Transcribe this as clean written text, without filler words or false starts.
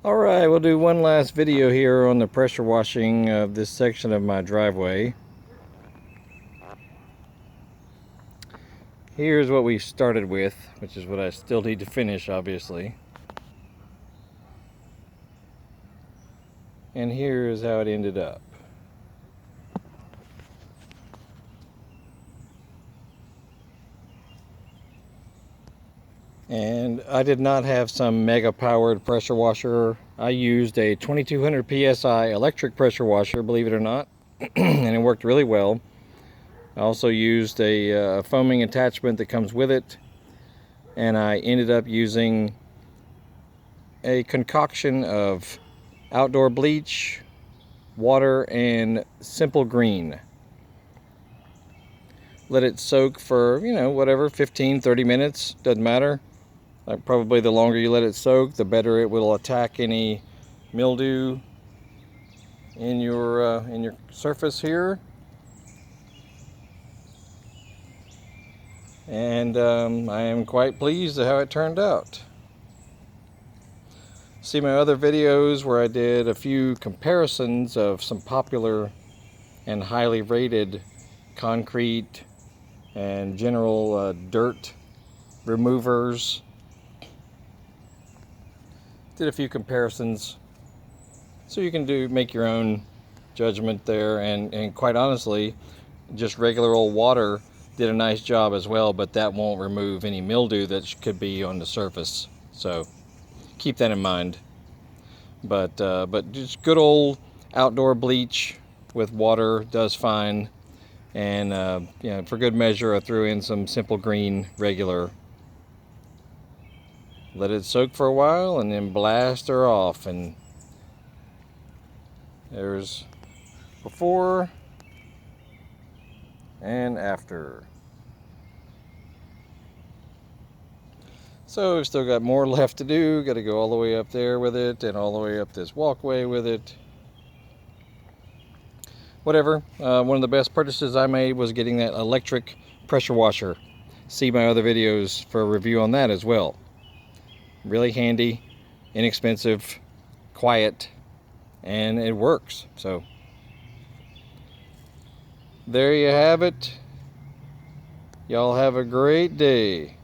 Alright, we'll do one last video here on the pressure washing of this section of my driveway. Here's what we started with, which is what I still need to finish, obviously. And here's how it ended up. And I did not have some mega powered pressure washer. I used a 2200 psi electric pressure washer, believe it or not, and it worked really well. I also used a foaming attachment that comes with it, and I ended up using a concoction of outdoor bleach, water, and simple green. Let it soak for, whatever, 15-30 minutes, doesn't matter. Probably the longer you let it soak, the better it will attack any mildew in your surface here. And I am quite pleased at how it turned out. See my other videos where I did a few comparisons of some popular and highly rated concrete and general dirt removers. Did a few comparisons so you can make your own judgment there, and quite honestly, just regular old water did a nice job as well, but that won't remove any mildew that could be on the surface, so keep that in mind. But just good old outdoor bleach with water does fine, and for good measure I threw in some simple green regular. Let it soak for a while and then blast her off, and there's before and after. So we've still got more left to do. Got to go all the way up there with it and all the way up this walkway with it. Whatever. One of the best purchases I made was getting that electric pressure washer. See my other videos for a review on that as well. Really handy, inexpensive, quiet, and it works. So there you have it. Y'all have a great day.